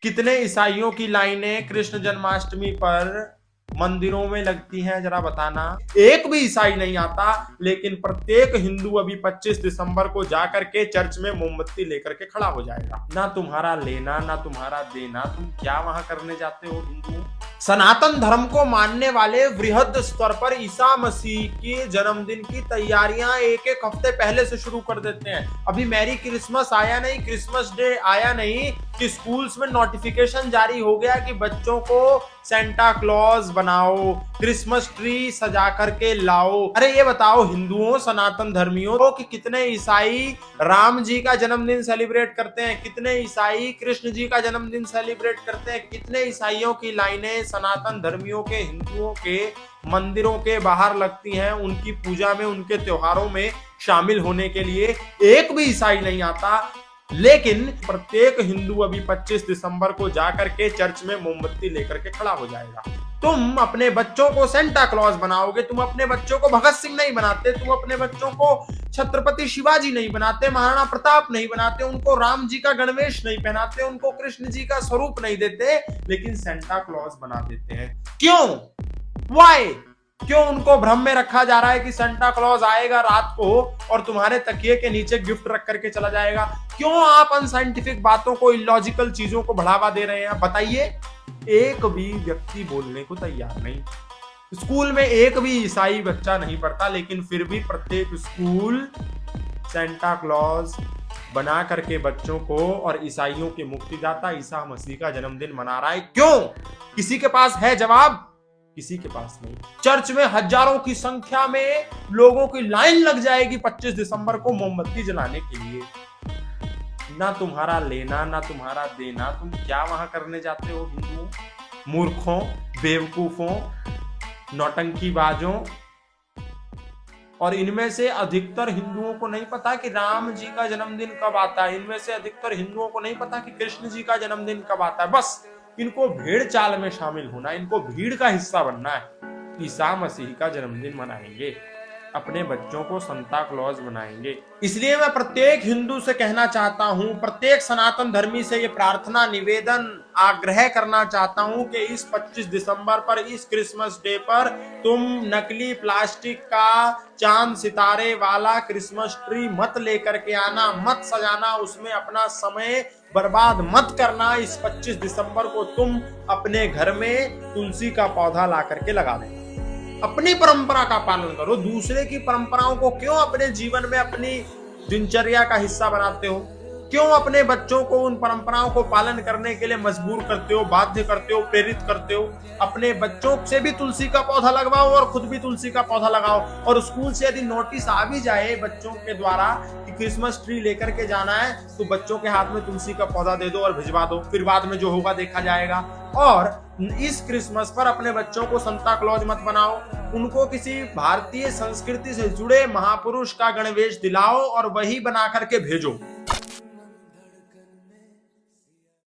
कितने ईसाइयों की लाइनें कृष्ण जन्माष्टमी पर मंदिरों में लगती हैं, जरा बताना। एक भी ईसाई नहीं आता, लेकिन प्रत्येक हिंदू अभी 25 दिसंबर को जाकर के चर्च में मोमबत्ती लेकर के खड़ा हो जाएगा। ना तुम्हारा लेना ना तुम्हारा देना, तुम क्या वहां करने जाते हो हिंदुओं। सनातन धर्म को मानने वाले वृहद स्तर पर ईसा मसीह के जन्मदिन की तैयारियां एक एक हफ्ते पहले से शुरू कर देते हैं। अभी मैरी क्रिसमस आया नहीं, क्रिसमस डे आया नहीं कि स्कूल्स में नोटिफिकेशन जारी हो गया कि बच्चों को सेंटा क्लॉज बनाओ, क्रिसमस ट्री सजा करके लाओ। अरे ये बताओ हिंदुओं, सनातन धर्मियों कि कितने ईसाई राम जी का जन्मदिन सेलिब्रेट करते हैं, कितने ईसाई कृष्ण जी का जन्मदिन सेलिब्रेट करते हैं, कितने ईसाइयों की लाइनें सनातन धर्मियों के, हिंदुओं के मंदिरों के बाहर लगती हैं उनकी पूजा में, उनके त्योहारों में शामिल होने के लिए। एक भी ईसाई नहीं आता, लेकिन प्रत्येक हिंदू अभी 25 दिसंबर को जाकर के चर्च में मोमबत्ती लेकर के खड़ा हो जाएगा। तुम अपने बच्चों को सेंटा क्लॉज बनाओगे, तुम अपने बच्चों को भगत सिंह नहीं बनाते, तुम अपने बच्चों को छत्रपति शिवाजी नहीं बनाते, महाराणा प्रताप नहीं बनाते, उनको राम जी का गणवेश नहीं पहनाते, उनको कृष्ण जी का स्वरूप नहीं देते, लेकिन सेंटा क्लॉज बना देते हैं। क्यों? व्हाई? क्यों उनको भ्रम में रखा जा रहा है कि सेंटा क्लॉज आएगा रात को और तुम्हारे तकिए के नीचे गिफ्ट रख करके चला जाएगा? क्यों आप अनसाइंटिफिक बातों को, इलॉजिकल चीजों को बढ़ावा दे रहे हैं? बताइए। एक भी व्यक्ति बोलने को तैयार नहीं। स्कूल में एक भी ईसाई बच्चा नहीं पढ़ता, लेकिन फिर भी प्रत्येक स्कूल सेंटा क्लॉज बना करके बच्चों को और ईसाइयों के मुक्तिदाता ईसा मसीह का जन्मदिन मना रहा है। क्यों? किसी के पास है जवाब? किसी के पास नहीं। चर्च में हजारों की संख्या में लोगों की लाइन लग जाएगी 25 दिसंबर को मोमबत्ती जलाने के लिए। ना तुम्हारा लेना ना तुम्हारा देना, तुम क्या वहां करने जाते हो हिंदुओं? मूर्खों, बेवकूफों, नौटंकीबाजों। और इनमें से अधिकतर हिंदुओं को नहीं पता कि राम जी का जन्मदिन कब आता है, इनमें से अधिकतर हिंदुओं को नहीं पता कि कृष्ण जी का जन्मदिन कब आता है। बस इनको भीड़ चाल में शामिल होना, इनको भीड़ का हिस्सा बनना है। ईसा मसीह का जन्मदिन मनाएंगे, अपने बच्चों को संता क्लॉज बनाएंगे। इसलिए मैं प्रत्येक हिंदू से कहना चाहता हूं, प्रत्येक सनातन धर्मी से ये प्रार्थना, निवेदन, आग्रह करना चाहता हूं कि इस 25 दिसंबर पर, इस क्रिसमस डे पर तुम नकली प्लास्टिक का चांद सितारे वाला क्रिसमस ट्री मत लेकर के आना, मत सजाना, उसमें अपना समय बर्बाद मत करना। इस 25 दिसंबर को तुम अपने घर में तुलसी का पौधा ला करके लगा देना। अपनी परंपरा का पालन करो, दूसरे की परंपराओं को क्यों अपने जीवन में, अपनी दिनचर्या का हिस्सा बनाते हो? क्यों अपने बच्चों को उन परंपराओं को पालन करने के लिए मजबूर करते हो, बाध्य करते हो, प्रेरित करते हो? अपने बच्चों से भी तुलसी का पौधा लगवाओ और खुद भी तुलसी का पौधा लगाओ। और स्कूल से यदि नोटिस आ भी जाए बच्चों के द्वारा कि क्रिसमस ट्री लेकर के जाना है, तो बच्चों के हाथ में तुलसी का पौधा दे दो और भिजवा दो, फिर बाद में जो होगा देखा जाएगा। और इस क्रिसमस पर अपने बच्चों को संता क्लॉज मत बनाओ, उनको किसी भारतीय संस्कृति से जुड़े महापुरुष का गणवेश दिलाओ और वही बना करके भेजो।